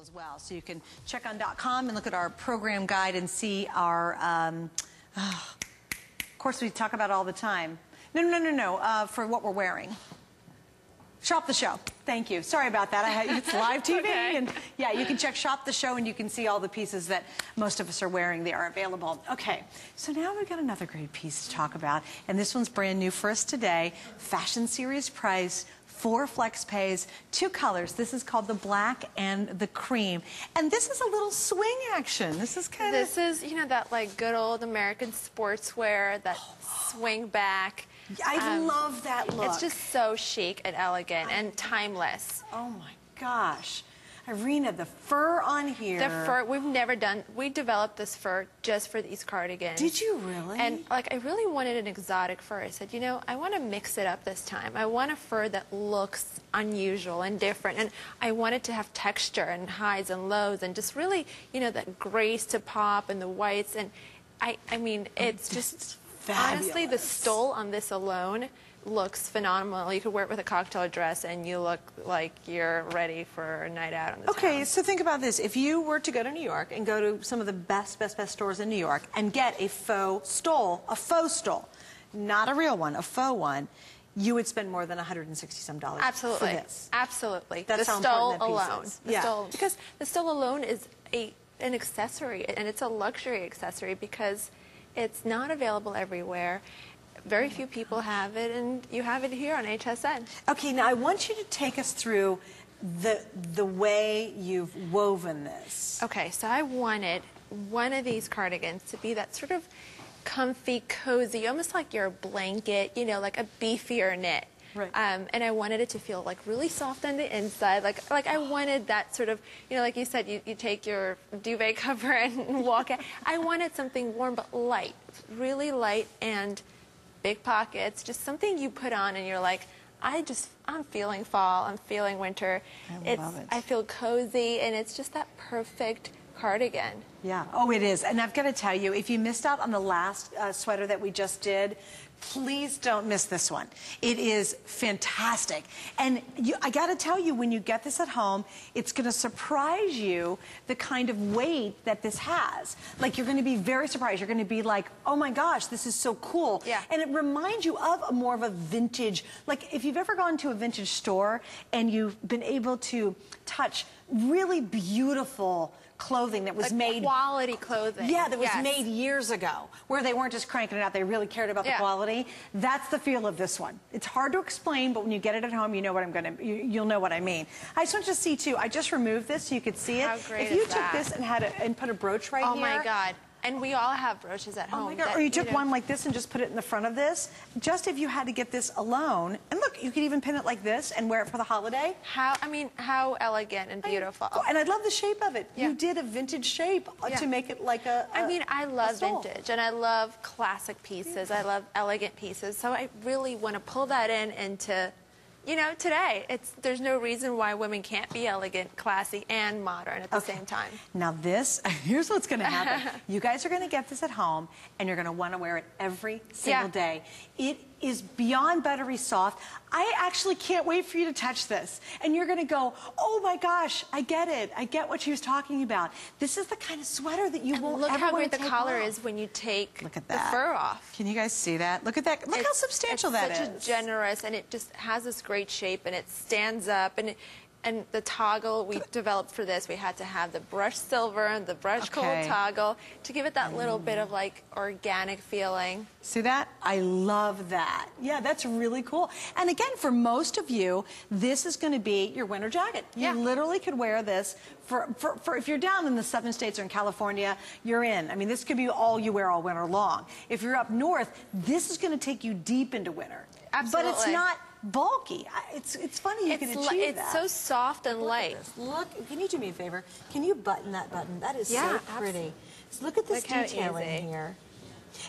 as well. So you can check on .com and look at our program guide and see our, of course we talk about it all the time. No, for what we're wearing. Shop the Show. Thank you. Sorry about that. It's live TV. Okay. And yeah, you can check Shop the Show and you can see all the pieces that most of us are wearing. They are available. Okay, so now we've got another great piece to talk about. And this one's brand new for us today. Fashion Series price. 4 flex pays, 2 colors. This is called the black and the cream. And this is a little swing action. This is kind of... This is, you know, that like good old American sportswear, that swing back. I love that look. It's just so chic and elegant and timeless. Oh my gosh. Irina, the fur on here. The fur, we developed this fur just for these cardigans. Did you really? And like, I really wanted an exotic fur. I said, you know, I want to mix it up this time. I want a fur that looks unusual and different. And I want it to have texture and highs and lows and just really, you know, that grace to pop and the whites. And I mean, it's just, fabulous. Honestly, the stole on this alone looks phenomenal. You could wear it with a cocktail dress and you look like you're ready for a night out on the town. So think about this. If you were to go to New York and go to some of the best stores in New York and get a faux stole, not a real one, a faux one, you would spend more than $160 some Absolutely. For this. Absolutely. That's the how stole important that alone. piece is. The stole, because the stole alone is an accessory, and it's a luxury accessory because it's not available everywhere. Very few people have it, and you have it here on HSN. Okay, now I want you to take us through the way you've woven this. Okay, so I wanted one of these cardigans to be that sort of comfy, cozy, almost like your blanket, you know, like a beefier knit. Right. And I wanted it to feel like really soft on the inside. Like I wanted that sort of, you know, like you said, you take your duvet cover and walk out. I wanted something warm but light, really light and big pockets, just something you put on and you're like, I'm feeling fall, I'm feeling winter. I love it. I feel cozy, and it's just that perfect cardigan. Yeah, oh it is. And I've got to tell you, if you missed out on the last sweater that we just did, please don't miss this one. It is fantastic. And I got to tell you, when you get this at home, it's going to surprise you the kind of weight that this has. Like, you're going to be very surprised. You're going to be like, oh my gosh, this is so cool. Yeah. And it reminds you of more of a vintage, like if you've ever gone to a vintage store and you've been able to touch really beautiful clothing that was like made... quality clothing. Yeah, that was made years ago, where they weren't just cranking it out, they really cared about the quality. That's the feel of this one. It's hard to explain, but when you get it at home, you know what you'll know what I mean. I just want you to see, too, I just removed this so you could see it. How great if you is took that? this and put a brooch right here... Oh, my God. And we all have brooches at home. Oh my God. Or you took one like this and just put it in the front of this. Just if you had to get this alone, and look, you could even pin it like this and wear it for the holiday. How elegant and beautiful. And I love the shape of it. Yeah. You did a vintage shape to make it like a I love vintage, and I love classic pieces. I love elegant pieces. So I really want to pull that into, you know, today. There's no reason why women can't be elegant, classy, and modern at the same time. Now this, here's what's going to happen. You guys are going to get this at home, and you're going to want to wear it every single day. It is beyond buttery soft. I actually can't wait for you to touch this. And you're going to go, oh my gosh, I get it. I get what she was talking about. This is the kind of sweater that you won't ever want to take off. Look how great the collar is when you take the fur off. Can you guys see that? Look at that. Look how substantial that is. It's such a generous, and it just has this great shape, and it stands up, and the toggle we developed for this, we had to have the brushed silver and the brushed gold toggle to give it that little bit of like organic feeling. See that? I love that. Yeah, that's really cool. And again, for most of you, this is going to be your winter jacket. You literally could wear this for if you're down in the southern states or in California, you're in. I mean, this could be all you wear all winter long. If you're up north, this is going to take you deep into winter. Absolutely. But it's not bulky. It's funny you can achieve that. It's so soft and light. Look, can you do me a favor? Can you button that button? That is so pretty. So look at this detailing here.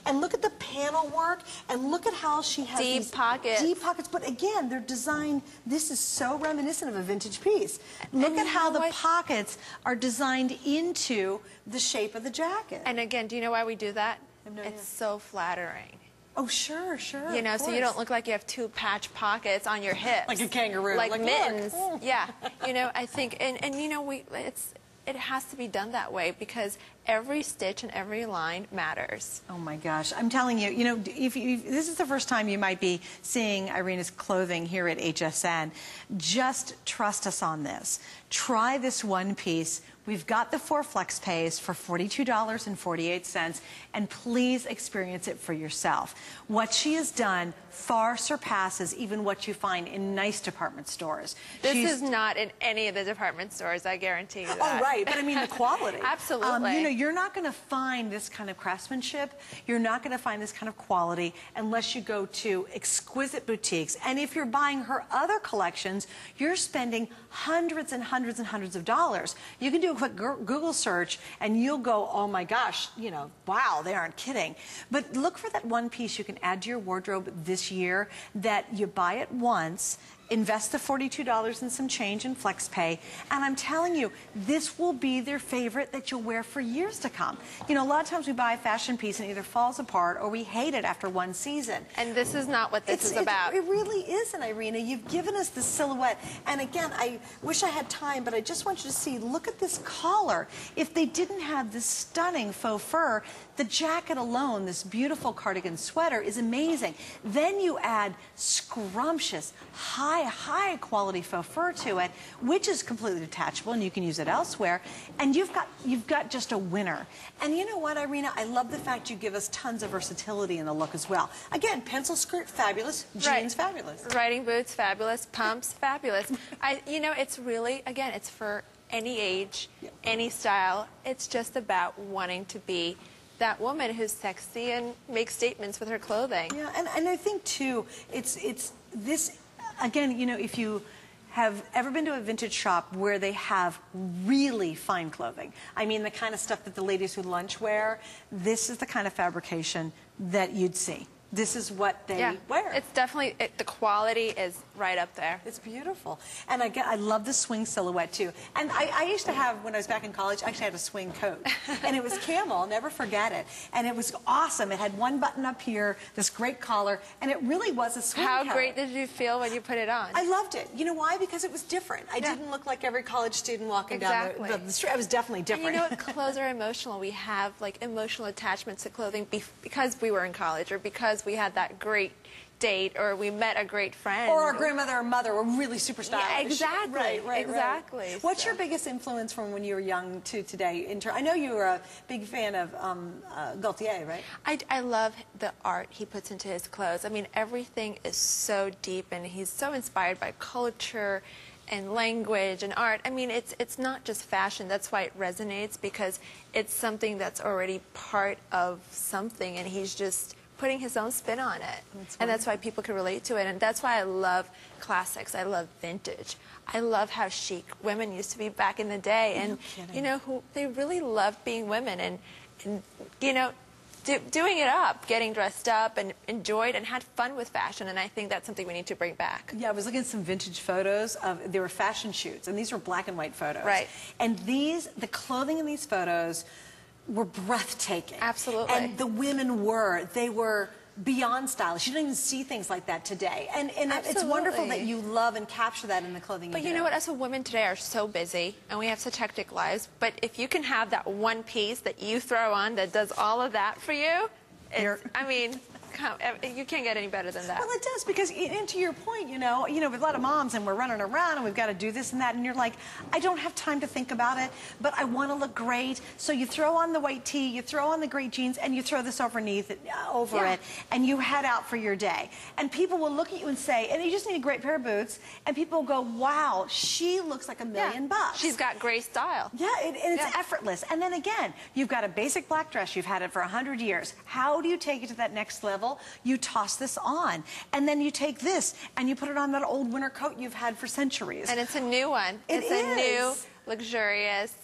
And look at the panel work, and look at how she has deep pockets. Deep pockets, but again, they're designed, this is so reminiscent of a vintage piece. Look at how the pockets are designed into the shape of the jacket. And again, do you know why we do that? It's so flattering. Oh, sure, sure. You know, so you don't look like you have 2 patch pockets on your hips. Like a kangaroo. Like mittens. Yeah. You know, I think, and you know, it has to be done that way because every stitch and every line matters. Oh my gosh, I'm telling you, you know, if this is the first time you might be seeing Irina's clothing here at HSN, just trust us on this. Try this one piece. We've got the 4 flex pays for $42.48, and please experience it for yourself. What she has done far surpasses even what you find in nice department stores. This is not in any of the department stores, I guarantee you that. Oh, right, but I mean the quality. Absolutely. You know, you're not going to find this kind of craftsmanship, you're not going to find this kind of quality unless you go to exquisite boutiques. And if you're buying her other collections, you're spending hundreds and hundreds and hundreds of dollars. You can do a quick Google search and you'll go, oh my gosh, you know, wow, they aren't kidding. But look for that one piece you can add to your wardrobe this year that you buy it once, invest the $42 and some change in flex pay, and I'm telling you, this will be their favorite that you'll wear for years to come. You know, a lot of times we buy a fashion piece and it either falls apart or we hate it after one season. And this is not what this is about. It really isn't, Irina. You've given us the silhouette. And again, I wish I had time, but I just want you to see, look at this collar. If they didn't have this stunning faux fur, the jacket alone, this beautiful cardigan sweater, is amazing. Then you add scrumptious, high quality faux fur to it, which is completely detachable and you can use it elsewhere, and you've got just a winner. And you know what, Irina, I love the fact you give us tons of versatility in the look as well. Again, pencil skirt, fabulous, jeans, fabulous. Riding boots, fabulous, pumps, fabulous. You know, it's really, again, it's for any age, any style. It's just about wanting to be that woman who's sexy and makes statements with her clothing. Yeah, and I think too, it's this, again, you know, if you have ever been to a vintage shop where they have really fine clothing, I mean the kind of stuff that the ladies who lunch wear, this is the kind of fabrication that you'd see. This is what they wear. It's definitely, the quality is right up there. It's beautiful. And I love the swing silhouette too. And I used to have, when I was back in college, I actually had a swing coat. And it was camel, I'll never forget it. And it was awesome. It had one button up here, this great collar, and it really was a swing coat. How great did you feel when you put it on? I loved it. You know why? Because it was different. I didn't look like every college student walking down the street. I was definitely different. And you know what? Clothes are emotional. We have like emotional attachments to clothing because we were in college or because we had that great date or we met a great friend. Or our grandmother or mother were really super stylish. Yeah, exactly. Right. What's your biggest influence from when you were young to today? I know you were a big fan of Gaultier, right? I love the art he puts into his clothes. I mean, everything is so deep and he's so inspired by culture and language and art. I mean, it's not just fashion. That's why it resonates, because it's something that's already part of something and he's just putting his own spin on it. And that's why people can relate to it. And that's why I love classics. I love vintage. I love how chic women used to be back in the day. And, you know, they really loved being women and you know, doing it up, getting dressed up and enjoyed and had fun with fashion. And I think that's something we need to bring back. Yeah, I was looking at some vintage photos of, there were fashion shoots, and these were black and white photos. Right. And the clothing in these photos were breathtaking. Absolutely. And the women they were beyond stylish. You don't even see things like that today. And it's wonderful that you love and capture that in the clothing you do. But you know what? Us women today are so busy and we have such hectic lives. But if you can have that one piece that you throw on that does all of that for you, I mean, you can't get any better than that. Well, it does, because, and to your point, you know, with a lot of moms and we're running around and we've got to do this and that, and you're like, I don't have time to think about it, but I want to look great. So you throw on the white tee, you throw on the great jeans, and you throw this over it, and you head out for your day. And people will look at you and say, and you just need a great pair of boots, and people will go, wow, she looks like $1 million bucks. She's got great style. Yeah, and it's effortless. And then again, you've got a basic black dress, you've had it for 100 years. How do you take it to that next level? You toss this on, and then you take this and you put it on that old winter coat you've had for centuries. And it's a new one. It's a new, luxurious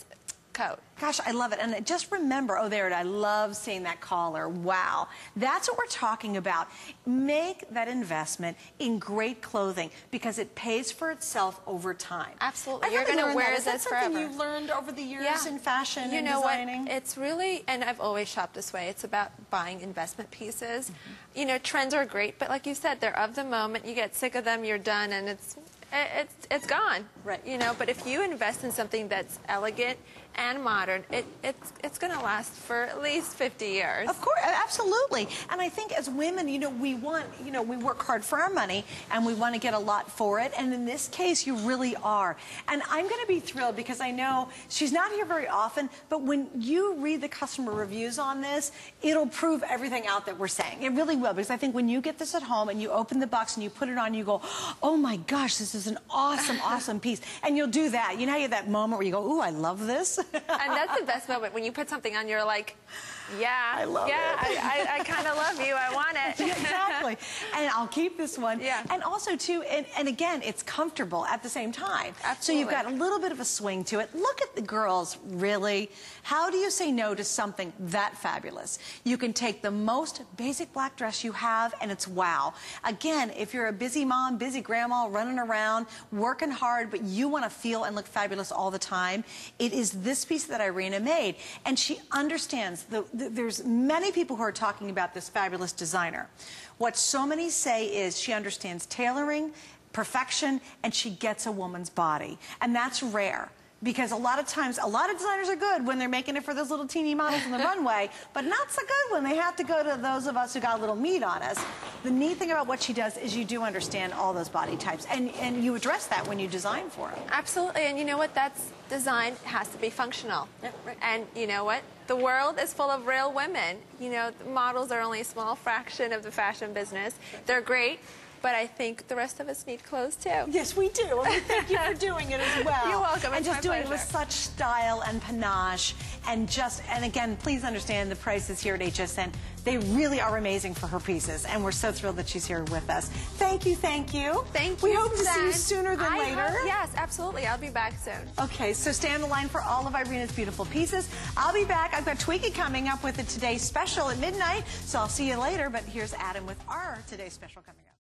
coat. Gosh, I love it. And just remember, oh, there it is. I love seeing that collar. Wow. That's what we're talking about. Make that investment in great clothing, because it pays for itself over time. Absolutely. You're going to wear this forever. Is that something you've learned over the years in fashion and designing? What? It's really, and I've always shopped this way, it's about buying investment pieces. You know, trends are great, but like you said, they're of the moment. You get sick of them, you're done, and it's gone. Right. You know, but if you invest in something that's elegant and modern, it's going to last for at least 50 years. Of course, absolutely. And I think as women, you know, we want, you know, we work hard for our money and we want to get a lot for it. And in this case, you really are. And I'm going to be thrilled because I know she's not here very often, but when you read the customer reviews on this, it'll prove everything out that we're saying. It really will, because I think when you get this at home and you open the box and you put it on, you go, oh my gosh, this is an awesome, awesome piece. And you'll do that. You know, you have that moment where you go, ooh, I love this. And that's the best moment when you put something on, you're like, yeah, I love it. I kind of love you. I want it. Exactly. And I'll keep this one. Yeah. And also, too, and again, it's comfortable at the same time. Absolutely. So you've got a little bit of a swing to it. Look at the girls, really. How do you say no to something that fabulous? You can take the most basic black dress you have, and it's wow. Again, if you're a busy mom, busy grandma, running around, working hard, but you want to feel and look fabulous all the time, it is this piece that Irina made. And she understands there's many people who are talking about this fabulous designer. What so many say is she understands tailoring, perfection, and she gets a woman's body. And that's rare. Because a lot of times, a lot of designers are good when they're making it for those little teeny models on the runway, but not so good when they have to go to those of us who got a little meat on us. The neat thing about what she does is you do understand all those body types, and you address that when you design for them. Absolutely, and you know what? That's design has to be functional. Yeah, right. And you know what? The world is full of real women. You know, models are only a small fraction of the fashion business. They're great. But I think the rest of us need clothes, too. Yes, we do. And we thank you for doing it as well. You're welcome. And It's just my doing it pleasure. with such style and panache. And again, please understand the prices here at HSN. They really are amazing for her pieces. And we're so thrilled that she's here with us. Thank you, thank you. Thank you. We hope to see you Suzanne. sooner than later. Yes, absolutely. I'll be back soon. Okay, so stay on the line for all of Irina's beautiful pieces. I'll be back. I've got Tweaky coming up with a Today Special at midnight. So I'll see you later. But here's Adam with our Today Special coming up.